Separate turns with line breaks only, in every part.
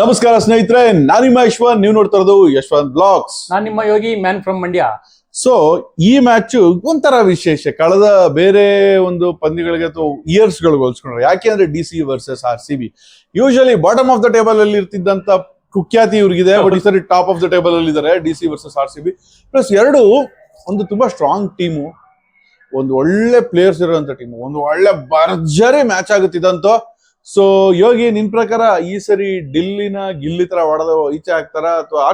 ನಮಸ್ಕಾರ ಸ್ನೇಹಿತರೆ, ನಾನು ನಿಮ್ಮ ಯಶ್ವಂತ್. ನೀವು ನೋಡ್ತಾ ಇರೋದು ಯಶ್ವಂತ್ ಬ್ಲಾಗ್ಸ್.
ನಾನು ನಿಮ್ಮ Yogi, man from Mandya.
So ಈ ಮ್ಯಾಚ್ ಒಂಥರ ವಿಶೇಷ. ಕಳೆದ ಬೇರೆ ಒಂದು ಪಂದ್ಯಗಳಿಗೆ ಅಥವಾ ಇಯರ್ಸ್ ಗಳಿಗೆ ಹೋಲಿಸ್ಕೊಂಡ್ರೆ, ಯಾಕೆ ಅಂದ್ರೆ DC versus RCB usually bottom of the table ಅಲ್ಲಿ ಇರ್ತಿದ್ದಂತ ಕುಖ್ಯಾತಿ ಇವ್ರಿಗಿದೆ. ಬಟ್ ಈ ಸರಿ ಟಾಪ್ ಆಫ್ ದ ಟೇಬಲ್ ಅಲ್ಲಿ ಇದ್ದಾರೆ DC ವರ್ಸಸ್ RCB. ಪ್ಲಸ್ ಎರಡು ಒಂದು ತುಂಬಾ ಸ್ಟ್ರಾಂಗ್ ಟೀಮು, ಒಂದು ಒಳ್ಳೆ ಪ್ಲೇಯರ್ಸ್ ಇರುವಂತ ಟೀಮು, ಒಂದು ಒಳ್ಳೆ ಭರ್ಜರಿ ಮ್ಯಾಚ್ ಆಗುತ್ತಿದಂತ. ಸೊ ಯೋಗಿ, ನಿನ್ ಪ್ರಕಾರ ಈ ಸರಿ ಡಿಲ್ಲಿನ ಗಿಲ್ಲಿ ತರ ಹೊಡೆದು ಈಚೆ ಹಾಕ್ತಾರ ಅಥವಾ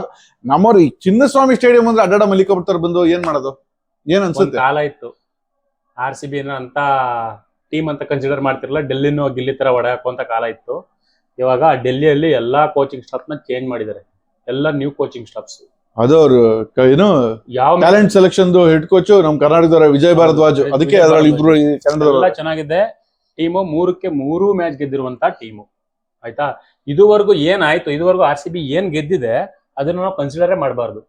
ನಮ್ಮವ್ರು ಚಿನ್ನಸ್ವಾಮಿ ಸ್ಟೇಡಿಯಂ ಅಂದ್ರೆ ಅಡ್ಡಾಡ ಮಲ್ಲಿಕ ಬಿಡ್ತಾರೆ ಬಂದು ಏನ್ ಮಾಡೋದು? ಏನ್ ಅನ್ಸುತ್ತೆ?
ಕಾಲ ಇತ್ತು RCB ಅಂತ ಟೀಮ್ ಅಂತ ಕನ್ಸಿಡರ್ ಮಾಡ್ತಿರಲ್ಲ, ಡೆಲ್ಲಿನೂ ಗಿಲ್ಲಿ ತರ ಹೊಡೆಯಕ್ಕಂತ ಕಾಲ ಇತ್ತು. ಇವಾಗ ಡೆಲ್ಲಿಯಲ್ಲಿ ಎಲ್ಲಾ ಕೋಚಿಂಗ್ ಸ್ಟಾಫ್ ನ ಚೇಂಜ್ ಮಾಡಿದ್ದಾರೆ, ಎಲ್ಲ ನ್ಯೂ ಕೋಚಿಂಗ್ ಸ್ಟಾಫ್ಸ್.
ಅದು ಅವ್ರು ಏನು ಯಾವ ಟ್ಯಾಲೆಂಟ್ ಸೆಲೆಕ್ಷನ್ ಹೆಡ್ ಕೋಚ್ ನಮ್ ಕರ್ನಾಟಕದವರ ವಿಜಯ್ ಭಾರದ್ವಾಜ್. ಅದಕ್ಕೆ ಅದ್ರಲ್ಲಿ ಇಬ್ರು
ಎಲ್ಲ ಚೆನ್ನಾಗಿದೆ. ಟೀಮು 3 ಮ್ಯಾಚ್ ಗೆದ್ದಿರುವಂತ ಟೀಮು, ಆಯ್ತಾ? ಇದುವರೆಗೂ ಏನಾಯ್ತು, ಇದುವರೆಗೂ RCB ಏನ್ ಗೆದ್ದಿದೆ ಅದನ್ನ ನಾವು ಕನ್ಸಿಡರೇ ಮಾಡಬಾರ್ದು.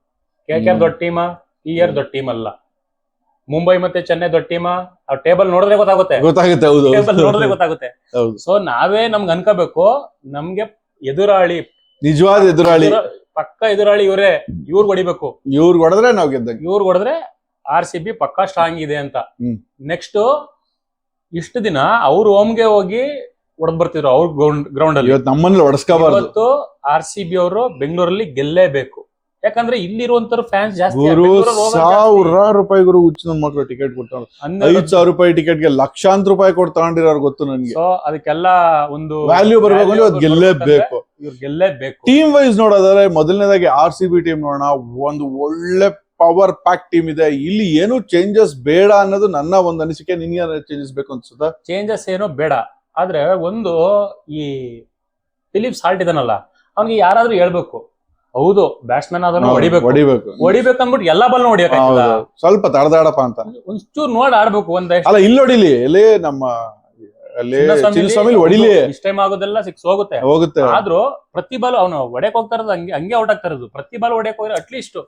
KKR ದೊಡ್ಡ ಟೀಮಾ? ಈ ಇಯರ್ ದೊಡ್ಡ ಟೀಮ್ ಅಲ್ಲ. ಮುಂಬೈ ಮತ್ತೆ ಚೆನ್ನೈ ದೊಡ್ಡ ಟೀಮಾ? ಆ ಟೇಬಲ್ ನೋಡಿದ್ರೆ ಗೊತ್ತಾಗುತ್ತೆ. ಟೇಬಲ್ ನೋಡಿದ್ರೆ ಗೊತ್ತಾಗುತ್ತೆ. ಸೊ ನಾವೇ ನಮ್ಗೆ ಅನ್ಕೋಬೇಕು, ನಮ್ಗೆ ಎದುರಾಳಿ,
ನಿಜವಾದ ಎದುರಾಳಿ,
ಪಕ್ಕ ಎದುರಾಳಿ ಇವರೇ. ಇವ್ರು ಹೊಡಿಬೇಕು,
ಇವ್ರು ಹೊಡೆದ್ರೆ ನಾವ್ ಗೆದ್ದಂಗೆ.
ಇವ್ರು ಹೊಡೆದ್ರೆ RCB ಪಕ್ಕಾ ಸ್ಟ್ರಾಂಗ್ ಇದೆ ಅಂತ. ನೆಕ್ಸ್ಟ್ ಇಷ್ಟು ದಿನ ಅವ್ರು ಹೋಮ್ಗೆ ಹೋಗಿ ಹೊಡೆದ್ ಬರ್ತಿದ್ರು ಅವ್ರ ಗ್ರೌಂಡ್ ಅಲ್ಲಿ.
ಇವತ್ತು ನಮ್ಮಲ್ಲಿ ಹೊಡೆಸ್ಕೋಬಾರ್ದು.
ಇವತ್ತು RCB ಅವರು ಬೆಂಗಳೂರಲ್ಲಿ ಗೆಲ್ಲೇಬೇಕು. ಯಾಕಂದ್ರೆ ಇಲ್ಲಿರುವಂತವ್ರು ಫ್ಯಾನ್ಸ್ ಜಾಸ್ತಿ.
₹1,000 ಗುರು ಹುಚ್ಚು ನನ್ನ ಮಕ್ಕಳು ಟಿಕೆಟ್ ಕೊಡ್ತಾರೆ. ₹5,000 ಟಿಕೆಟ್ಗೆ ಲಕ್ಷಾಂತರ ರೂಪಾಯಿ ಕೊಟ್ಟು ತಗೊಂಡಿರೋರು ಗೊತ್ತು ನನ್ಗೆ.
ಸೊ ಅದಕ್ಕೆಲ್ಲ ಒಂದು
ವ್ಯಾಲ್ಯೂ ಬರ್ಬೇಕು ಅಂದ್ರೆ ಅದು ಗೆಲ್ಲೇಬೇಕು.
ಇವ್ರು ಗೆಲ್ಲೇಬೇಕು.
ಟೀಮ್ ವೈಸ್ ನೋಡೋದಾದ್ರೆ ಮೊದಲನೇದಾಗಿ RCB ಟೀಮ್ ನೋಡೋಣ. ಒಂದು ಒಳ್ಳೆ ಪವರ್ ಪ್ಯಾಕ್ ಟೀಮ್ ಇದೆ. ಇಲ್ಲಿ ಏನು ಚೇಂಜಸ್ ಬೇಡ ಅನ್ನೋದು ನನ್ನ ಒಂದು ಅನಿಸಿಕೆ. ನಿನ್ಗೆ ಚೇಂಜಸ್ ಬೇಕು ಅನ್ಸುತ್ತಾ?
ಚೇಂಜಸ್ ಏನು ಬೇಡ, ಆದ್ರೆ ಒಂದು ಈ ಫಿಲಿಪ್ ಸಾಲ್ಟ್ ಇದನ್ನಲ್ಲ, ಅವ್ನಿಗೆ ಯಾರಾದ್ರೂ ಹೇಳ್ಬೇಕು, ಹೌದು ಬ್ಯಾಟ್ಸ್ಮನ್ ಅದನ್ನು ಹೊಡಿಬೇಕು ಅಂದ್ಬಿಟ್ಟು ಎಲ್ಲಾ ಬಾಲ್ ಹೊಡಿಯಕ
ಸ್ವಲ್ಪ ತಡದಾಡಪ್ಪ ಅಂತ
ಒಂಚೂರು ನೋಡಿ ಆಡ್ಬೇಕು.
ಅಲ್ಲ ಇಲ್ಲಿ ಹೊಡಿಲಿ, ಎಲ್ಲಿ ನಮ್ಮ ಹೊಡಿಲಿ,
ಇಷ್ಟ ಟೈಮ್ ಆಗೋದೆಲ್ಲ ಸಿಕ್ಸ್ ಹೋಗುತ್ತೆ. ಆದ್ರೂ ಪ್ರತಿ ಬಾಲ್ ಅವನು ಹೊಡೆಯಕ್ ಹೋಗ್ತಾ ಇರೋದು ಹಂಗೆ ಔಟ್ ಆಗ್ತಾ ಇರೋದು. ಪ್ರತಿ ಬಾಲ್ ಹೊಡೆಯಕ್ ಹೋದ್ರೆ ಅಟ್ಲೀಸ್ಟ್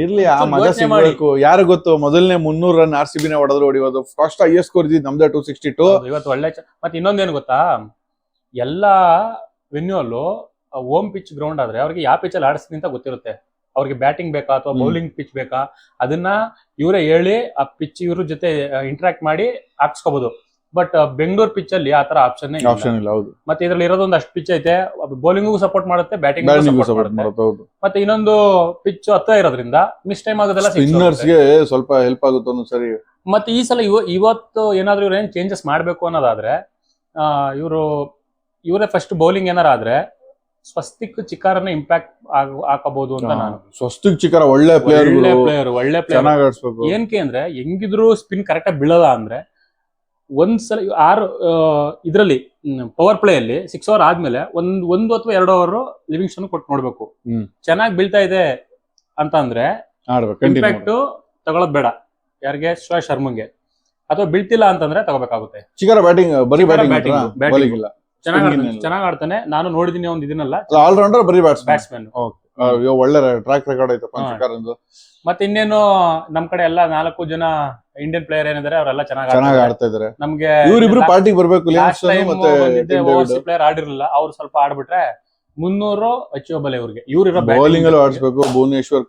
ಇರ್ಲಿ, ಆ ಮಜಾ ಸಿಗ್ಬೇಕು. ಯಾರು ಗೊತ್ತು, ಮೊದಲನೇ 300 ರನ್ RCB ನೇ ಹೊಡೆದ್ರು. ಫಸ್ಟ್ ಹೈಯೆಸ್ಟ್ ಸ್ಕೋರ್ ಇದ್ದಿದ್ದು ನಮ್ದೇ 262.
ಇವತ್ತು ಒಳ್ಳೆ ಮತ್ತೆ ಇನ್ನೊಂದೇನು ಗೊತ್ತಾ, ಎಲ್ಲಾ ವೆನ್ಯೂ ಅಲ್ಲೂ ಹೋಮ್ ಪಿಚ್ ಗ್ರೌಂಡ್ ಆದ್ರೆ ಅವ್ರಿಗೆ ಯಾವ ಪಿಚ್ ಅಲ್ಲಿ ಆಡಿಸ್ತೀನಿ ಅಂತ ಗೊತ್ತಿರುತ್ತೆ. ಅವ್ರಿಗೆ ಬ್ಯಾಟಿಂಗ್ ಬೇಕಾ ಅಥವಾ ಬೌಲಿಂಗ್ ಪಿಚ್ ಬೇಕಾ ಅದನ್ನ ಇವರೇ ಹೇಳಿ ಆ ಪಿಚ್ ಇವ್ರ ಜೊತೆ ಇಂಟ್ರಾಕ್ಟ್ ಮಾಡಿ ಹಾಕ್ಸ್ಕೋಬಹುದು. ಬಟ್ ಬೆಂಗಳೂರು ಪಿಚ್ ಅಲ್ಲಿ ಆತರ ಆಪ್ಷನ್
ಇಲ್ಲ. ಹೌದು.
ಮತ್ತೆ ಇದ್ರಲ್ಲಿ ಇರೋದೊಂದು ಅಷ್ಟು ಪಿಚ್ ಐತೆ, ಬೌಲಿಂಗ್ ಸಪೋರ್ಟ್ ಮಾಡುತ್ತೆ, ಬ್ಯಾಟಿಂಗ್ ಸಪೋರ್ಟ್ ಮಾಡುತ್ತೆ. ಮತ್ತೆ ಇನ್ನೊಂದು ಪಿಚ್ ಹತ್ತ ಇರೋದ್ರಿಂದ ಮಿಸ್ ಟೈಮ್ ಆಗೋದೆಲ್ಲ
ಸ್ಪಿನ್ನರ್ಸ್ಗೆ ಸ್ವಲ್ಪ ಹೆಲ್ಪ್ ಆಗುತ್ತೆ ಅನ್ನೋ ಸರಿ.
ಮತ್ತೆ ಈ ಸಲ ಇವತ್ತು ಏನಾದ್ರು ಇವ್ರು ಏನ್ ಚೇಂಜಸ್ ಮಾಡ್ಬೇಕು ಅನ್ನೋದಾದ್ರೆ, ಇವರೇ ಫಸ್ಟ್ ಬೌಲಿಂಗ್ ಏನಾರ ಆದ್ರೆ ಸ್ವಸ್ತಿಕ್ ಚಿಕಾರನ್ನ ಇಂಪ್ಯಾಕ್ಟ್ ಹಾಕಬಹುದು ಅಂತ ನಾನು.
ಸ್ವಸ್ತಿಕ್ ಚಿಕಾರ ಒಳ್ಳೆ ಪ್ಲೇಯರ್,
ಏನಕ್ಕೆ ಅಂದ್ರೆ ಹೆಂಗಿದ್ರು ಸ್ಪಿನ್ ಕರೆಕ್ಟ್ ಆಗಿ ಬೀಳಲ್ಲ. ಅಂದ್ರೆ ಒಂದ್ಸಲ ಇದ್ರಲ್ಲಿ ಪವರ್ ಪ್ಲೇ ಅಲ್ಲಿ 6 ಓವರ್ ಆದ್ಮೇಲೆ ಒಂದು ಅಥವಾ 2 ಓವರ್ ಲಿವಿಂಗ್ಸ್ಟನ್ ಕೊಟ್ಟು ನೋಡ್ಬೇಕು. ಚೆನ್ನಾಗಿ ಬೀಳ್ತಾ ಇದೆ ಅಂತ ಅಂದ್ರೆ ಇಂಪ್ಯಾಕ್ಟ್ ತಗೊಳೋದ್ ಬೇಡ. ಯಾರಿಗೆ? ಶ್ರೇಯಸ್ ಶರ್ಮಂಗೆ. ಅಥವಾ ಬೀಳ್ತಿಲ್ಲ ಅಂತಂದ್ರೆ ತಗೋಬೇಕಾಗುತ್ತೆ.
ಚಿಕಾರ ಬ್ಯಾಟಿಂಗ್, ಬರೀ ಬ್ಯಾಟಿಂಗ್ ಇಲ್ಲ,
ಚೆನ್ನಾಗಿ ಆಡ್ತಾನೆ. ನಾನು ನೋಡಿದೀನಿ ಒಂದು ಇದನ್ನೆಲ್ಲ.
ಆಲ್ರೌಂಡರ್, ಬರೀ ಬ್ಯಾಟ್ಸ್ಮನ್. ಒಳ್ಳೆ ಟ್ರ್ಯಾಕ್ ರೆಕಾರ್ಡ್ ಐತಪ್ಪ.
ಮತ್ತೆ ಇನ್ನೇನು ನಮ್ ಕಡೆ ಎಲ್ಲ 4 ಜನ ಇಂಡಿಯನ್ ಪ್ಲೇಯರ್ ಏನಿದ್ದಾರೆ ಅವರೆಲ್ಲ ಚೆನ್ನಾಗಿ ಆಡ್ತಾ ಇದಾರೆ. ನಮ್ಗೆ
ಇವರಿಬ್ರು ಪಾರ್ಟಿಗೆ ಬರ್ಬೇಕು.
ಪ್ಲೇಯರ್ ಆಡಿರಲಿಲ್ಲ, ಅವ್ರು ಸ್ವಲ್ಪ ಆಡ್ಬಿಟ್ರೆ 300 ಅಚೀವಬಲ್ ಇವ್ರಿಗೆ. ಇವ್ರ
ಬೌಲಿಂಗ್ ಅಲ್ಲಿ ಆಡಿಸ್ಬೇಕು. ಭುವನೇಶ್ವರ್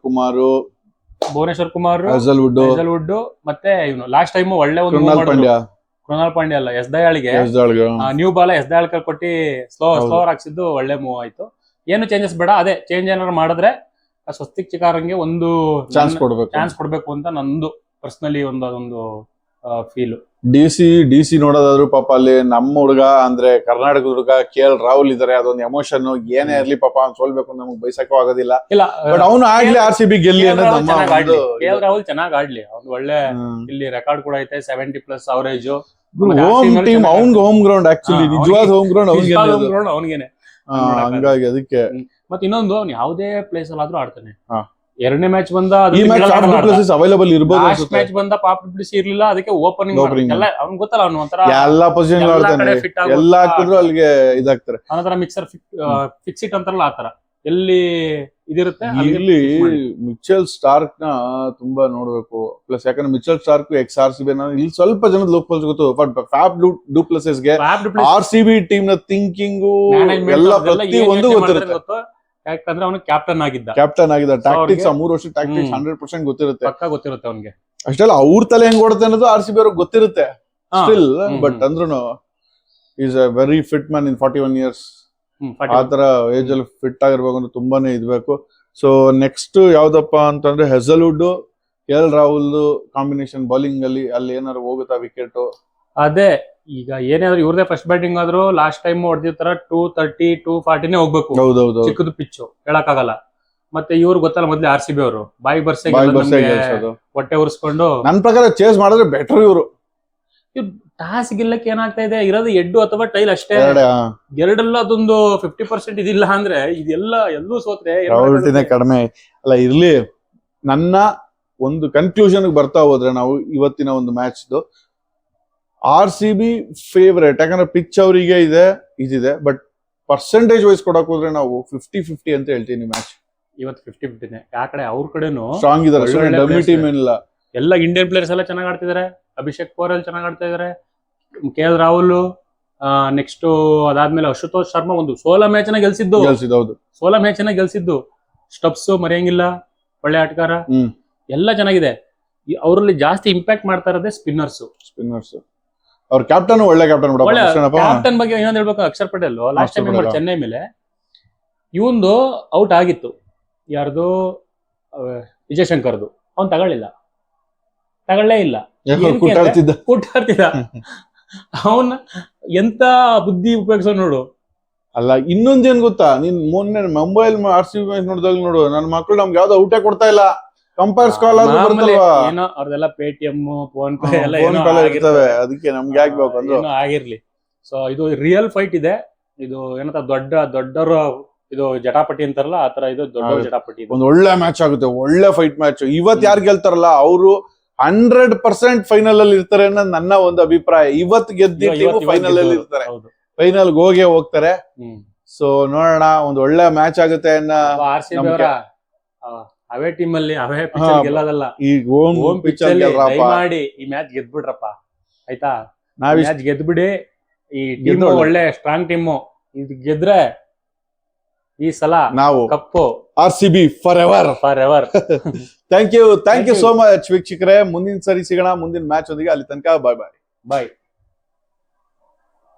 ಕುಮಾರ್,
ಹೆಜಲ್ವುಡ್ ಮತ್ತೆ ಇವನು ಲಾಸ್ಟ್ ಟೈಮ್ ಒಳ್ಳೆ ಒಂದು ಕೃಣಾಲ್ ಪಾಂಡ್ಯ ಅಲ್ಲ, ಎಸ್ ದಯಾಳಿಗೆ ನ್ಯೂ ಬಾಲ್ ಎಸ್ ದಯಾಳ್ ಕೊಟ್ಟಿ ಸ್ಲೋವರ್ ಹಾಕ್ಸಿದ್ದು ಒಳ್ಳೆ ಮೂವ್ ಆಯ್ತು. ಏನು ಚೇಂಜಸ್ ಬೇಡ. ಅದೇ ಚೇಂಜ್ ಏನಾದ್ರು ಮಾಡಿದ್ರೆ ಸ್ವಸ್ತಿಕ್ ಚಿಕಾರಂಗೆ ಒಂದು ಚಾನ್ಸ್ ಕೊಡ್ಬೇಕು ಅಂತ ನಂದು ಪರ್ಸನಲಿ ಒಂದು ಫೀಲ್.
DC ನೋಡೋದಾದ್ರು ಪಾಪ ಅಲ್ಲಿ ನಮ್ಮ ಹುಡುಗ ಅಂದ್ರೆ ಕರ್ನಾಟಕದ ಹುಡುಗ KL ರಾಹುಲ್ ಇದಾರೆ. ಅದೊಂದು ಎಮೋಷನ್ ಏನೇ ಇರ್ಲಿ ಪಾಪ ಅವ್ನು ಸೋಲ್ಬೇಕು ಅಂತ ನಮ್ಗೆ ಬಯಸಕ್ಕೂ ಆಗೋದಿಲ್ಲ. ಬಟ್ ಅವನು ಆಗ್ಲಿ RCB ಗೆಲ್ಲಿ ಅನ್ನೋದು ನಮ್ಮ.
KL ರಾಹುಲ್ ಚೆನ್ನಾಗಿ ಆಡ್ಲಿ, ಅವ್ನು ಒಳ್ಳೆ ಇಲ್ಲಿ ರೆಕಾರ್ಡ್ ಕೂಡ ಐತೆ, 70+ ಅವರೇಜ್.
ಹೋಮ್ ಟೀಮ್, ಅವ್ನ್ಗೆ ಹೋಮ್ ಗ್ರೌಂಡ್, ಆಕ್ಚುಲಿ ನಿಜವಾದ ಹೋಮ್ ಗ್ರೌಂಡ್
ಅವ್ನಿಗೇನೆ.
ಹಂಗಾಗಿ ಅದಕ್ಕೆ.
ಮತ್ತೆ ಇನ್ನೊಂದು, ಅವ್ನು ಯಾವುದೇ ಪ್ಲೇಸ್ ಅಲ್ಲಿ ಆದ್ರೂ ಆಡ್ತಾನೆ. ಎರಡನೇ ಮ್ಯಾಚ್ ಬಂದ
ಅವೈಲೇಬಲ್ ಇರಬಹುದು.
ಮ್ಯಾಚ್ ಬಂದ ಪಾಪ್ಯುಲಿಟಿ ಇರ್ಲಿಲ್ಲ, ಅದಕ್ಕೆ ಓಪನಿಂಗ್ ಎಲ್ಲ ಅವ್ನು ಗೊತ್ತಲ್ಲ, ಅವ್ನು ಒಂಥರ
ಎಲ್ಲಾ ಪೊಸಿಷನ್ ಎಲ್ಲ ಹಾಕಿದ್ರು ಅಲ್ಲಿಗೆ ಇದಾಗ್ತಾರೆ.
ಅನ್ನೋತರ ಮಿಕ್ಸರ್ ಫಿಕ್ಸ್ ಇಟ್ ಅಂತಾರಲ್ಲ ಆತರ. ಎಲ್ಲಿ ಇದಿರುತ್ತೆ ಅಲ್ಲಿಗೆ
ಇಲ್ಲಿ
fix ಮಾಡಿ.
ಮಿಚೆಲ್ ಸ್ಟಾರ್ಕ್ ನ ತುಂಬಾ ನೋಡ್ಬೇಕು. ಪ್ಲಸ್ ಯಾಕಂದ್ರೆ Mitchell Starc ex R C B ಇಲ್ಲಿ ಸ್ವಲ್ಪ ಜನದ ಲೋಕಲ್ಸ್ ಗೊತ್ತು. ಬಟ್ ಫ್ಯಾಬ್ ಡುಪ್ಲೆಸಿಸ್ ಗೆ
Fab du Plessis
R C B team ನ ಥಿಂಕಿಂಗು
management
ಎಲ್ಲ
ಅವ್ರ್ದೆಲ್ಲ
ಪ್ರತಿ
ಏನ್
ಒಂದು
ಯೋಚ್ನೆ
ಗೊತ್ತಿರುತ್ತೆ.
ಮಾಡ್ತಾರೆ ಗೊತ್ತು? ಯಾಕಂದ್ರೆ ಅವನು ಕ್ಯಾಪ್ಟನ್ ಆಗಿದ್ದ,
ಕ್ಯಾಪ್ಟನ್ ಆಗಿದ್ದ, ಟ್ಯಾಕ್ಟಿಕ್ಸ್
ಅವ್ರಿಗೆ-
3 ವರ್ಷ ಟ್ಯಾಕ್ಟಿಕ್ಸ್ 100% ಗೊತ್ತಿರುತ್ತೆ.
ಪಕ್ಕ ಗೊತ್ತಿರುತ್ತೆ ಅವನ್ಗೆ.
ಅಷ್ಟೆಲ್ಲ ಅವ್ರ ತಲೆ ಹೆಂಗ್ ಓಡುತ್ತೆ ಅನ್ನೋದು ಆರ್ ಸಿ ಬಿ ಅವ್ರಿಗೆ ಗೊತ್ತಿರುತ್ತೆ ಸ್ಟಿಲ್. ಬಟ್
ಹ್ಮ್.
ಅಂದ್ರೂ is a very fit man in 41 years. ಆ ತರ ಏಜ್ ಅಲ್ಲಿ ಫಿಟ್ ಆಗಿರ್ಬೇಕು ಅಂದ್ರೆ ತುಂಬಾನೇ ಇದ್ಬೇಕು. ಸೊ ನೆಕ್ಸ್ಟ್ ಯಾವ್ದಪ್ಪ ಅಂತಂದ್ರೆ ಹೆಸಲ್ವುಡ್ ಎಲ್ ರಾಹುಲ್ ಕಾಂಬಿನೇಷನ್ ಬೌಲಿಂಗ್ ಅಲ್ಲಿ ಏನಾದ್ರು ಹೋಗುತ್ತಾ ವಿಕೆಟ್?
ಅದೇ ಈಗ ಏನಾದ್ರು ಇವ್ರದೇ ಫಸ್ಟ್ ಬ್ಯಾಟಿಂಗ್ ಆದ್ರೂ ಲಾಸ್ಟ್ ಟೈಮ್ ಹೊಡೆದಿರ್ತಾರ 230 240 ಹೋಗ್ಬೇಕು.
ಹೌದೌದು
ಚಿಕ್ಕದು ಪಿಚ್ಚು ಹೇಳಕ್ಕಾಗಲ್ಲ. ಮತ್ತೆ ಇವ್ರು ಗೊತ್ತಲ್ಲ ಮೊದ್ಲು ಆರ್ ಸಿ ಬಿ ಅವರು ಬಾಯಿ ಬರ್ಸೆ
ಗೆಲ್ಸೋದು.
ಹೊಟ್ಟೆ ಉರ್ಸ್ಕೊಂಡು
ನನ್ ಪ್ರಕಾರ ಚೇಸ್ ಮಾಡಿದ್ರೆ ಬೆಟರ್ ಇವರು.
ಟಾಸ್ ಗಿಲ್ಲಕ್ಕೆ ಏನಾಗ್ತಾ ಇದೆ, ಇರೋದು ಎಡ್ಡು ಅಥವಾ ಟೈಲ್ ಅಷ್ಟೇ. ಎರಡೆಲ್ಲ ಅದೊಂದು 50% ಇದಿಲ್ಲ ಅಂದ್ರೆ ಇದೆಲ್ಲ ಎಲ್ಲೂ ಸೋತ್ರೆ ಏನ್
ಪ್ರಯಾರಿಟಿನೇ
ಮಾಡಕ್ಕಾಗುತ್ತೆ?
ಕಡಿಮೆ ಅಲ್ಲ. ಇರ್ಲಿ, ನನ್ನ ಒಂದು ಕನ್ಕ್ಲೂಷನ್ ಬರ್ತಾ ಹೋದ್ರೆ ನಾವು ಇವತ್ತಿನ ಒಂದು match R C B favourite. ಯಾಕಂದ್ರೆ ಪಿಚ್ ಅವರಿಗೆ ಇದಿದೆ. ಬಟ್ ಪರ್ಸೆಂಟೇಜ್ ವೈಸ್ ಕೊಡಕ್ ಹೋದ್ರೆ ನಾವು 50-50 ಅಂತ ಹೇಳ್ತೀನಿ ಮ್ಯಾಚ್.
ಇವತ್ತು 50-50 ಆ ಕಡೆ ಅವ್ರ ಕಡೆನು
ಸ್ಟ್ರಾಂಗ್ ಇದಾರೆ,
ಒಳ್ಳೆ
ಡಮ್ಮಿ
players
ಟೀಮ್ ಏನಿಲ್ಲ.
ಎಲ್ಲ ಇಂಡಿಯನ್ ಪ್ಲೇಯರ್ಸ್ ಎಲ್ಲ ಚೆನ್ನಾಗಿ ಆಡ್ತಿದಾರೆ. ಅಭಿಷೇಕ್ ಪೋರೆಲ್ ಚೆನ್ನಾಗಿ ಆಡ್ತಾ ಇದಾರೆ, ಕೆ ಎಲ್ ರಾಹುಲ್, ನೆಕ್ಸ್ಟ್ ಅದಾದ್ಮೇಲೆ ಅಶುತೋಷ್ ಶರ್ಮಾ ಒಂದು 16 ಮ್ಯಾಚ್ ನ ಗೆಲ್ಸಿದ್ದು.
ಹೌದು
16 ಮ್ಯಾಚ್ ನ ಗೆಲ್ಸಿದ್ದು. ಸ್ಟಬ್ಸ್ ಮರೆಯಂಗಿಲ್ಲ, ಒಳ್ಳೆ ಆಟಗಾರ.
ಹ್ಮ್.
ಎಲ್ಲ ಚೆನ್ನಾಗಿದೆ. ಅವರಲ್ಲಿ ಜಾಸ್ತಿ ಇಂಪ್ಯಾಕ್ಟ್ ಮಾಡ್ತಾ ಇರೋದೇ ಸ್ಪಿನ್ನರ್ಸ್.
ಅವ್ರ ಕ್ಯಾಪ್ಟನ್ ಒಳ್ಳೆ ಕ್ಯಾಪ್ಟನ್
ಒಳ್ಳೆ ಕ್ಯಾಪ್ಟನ್ ಬಗ್ಗೆ ಇನ್ನೊಂದು ಹೇಳ್ಬೇಕು, ಅಕ್ಷರ್ ಪಟೇಲ್ ಲಾಸ್ಟ್ ಟೈಮ್
ಪಟೇಲ್.
ಚೆನ್ನೈ ಮೇಲೆ ಇವಂದು ಔಟ್ ಆಗಿತ್ತು. ಯಾರ್ದು ವಿಜಯ್ ಶಂಕರ್ದು. ಅವ್ನು ತಗೊಳ್ಳೇ ಇಲ್ಲ. ಕೂಟಾಡ್ತಿದ್ದ ಅವನ್ ಎಂತ ಬುದ್ಧಿ ಉಪಯೋಗಿಸೋ ನೋಡು.
ಅಲ್ಲ ಇನ್ನೊಂದೇನ್ ಗೊತ್ತಾ, ನೀನ್ ಮೊನ್ನೆ ಮುಂಬೈಲ್ ಆರ್ ಸಿ ಬಿ ಮ್ಯಾಚ್ ನೋಡಿದಾಗ ನೋಡು, ನನ್ನ ಮಕ್ಳು ನಮ್ಗೆ ಯಾವ್ದು ಔಟೇ ಕೊಡ್ತಾ ಇಲ್ಲ. ಕಂಪೇರ್ಸ್ ಕಾಲ್
ಏನೋ ಅವ್ರದೆಲ್ಲ ಪೇಟಿಎಂ ಫೋನ್ ಪೇ ಎಲ್ಲ
ಇರ್ತವೆ, ಅದಕ್ಕೆ ನಮ್ಗೆ ಆಗ್ಬೇಕು ಅಂದ್ರೆ
ಏನೋ ಆಗಿರ್ಲಿ. ಸೊ ಇದು ರಿಯಲ್ ಫೈಟ್ ಇದೆ. ಇದು ಏನಂತ ದೊಡ್ಡರ ಇದು ಜಟಾಪಟಿ ಅಂತಾರಲ್ಲ, ಆ ತರ ಇದು ದೊಡ್ಡ ಜಟಾಪಟಿ.
ಒಂದು ಒಳ್ಳೆ ಮ್ಯಾಚ್ ಆಗುತ್ತೆ, ಒಳ್ಳೆ ಫೈಟ್ ಮ್ಯಾಚ್. ಇವತ್ ಯಾರು ಗೆಲ್ತಾರಲ್ಲ ಅವರು 100% ಫೈನಲ್ ಅಲ್ಲಿ ಇರ್ತಾರೆ ಅನ್ನೋದು ನನ್ನ ಒಂದು ಅಭಿಪ್ರಾಯ. ಇವತ್ತು ಗೆದ್ದಿ ಫೈನಲ್ ಅಲ್ಲಿ ಇರ್ತಾರೆ, ಫೈನಲ್ ಹೋಗ್ತಾರೆ. ಸೊ ನೋಡೋಣ, ಒಂದು ಒಳ್ಳೆ ಮ್ಯಾಚ್ ಆಗುತ್ತೆ.
ಆರ್ ಸಿ ಬಿ ಅವರ ಅವೇ ಟೀಮ್ ಅಲ್ಲಿ ಅವೇ ಪಿಚ್ ಗೆಲ್ಲೋದಲ್ಲ,
ಈ ಹೋಮ್ ಪಿಚ್ ಅಲ್ಲಿ
ಮಾಡಿ ಈ ಮ್ಯಾಚ್ ಗೆದ್ಬಿಡ್ರಪ್ಪ ಆಯ್ತಾ. ಮ್ಯಾಚ್ ಗೆದ್ಬಿಡಿ. ಈ ಟೀಮ್ ಒಳ್ಳೆ ಸ್ಟ್ರಾಂಗ್ ಟೀಮು. ಇದು ಗೆದ್ರೆ ಈ ಸಲ
ನಾವು
cup
R C B forever. Thank you so much ವೀಕ್ಷಕರೇ. ಮುಂದಿನ ಸರಿ ಸಿಗೋಣ ಮುಂದಿನ ಮ್ಯಾಚ್ ಒಂದಿಗೆ. ಅಲ್ಲಿ ತನಕ ಬಾಯ್.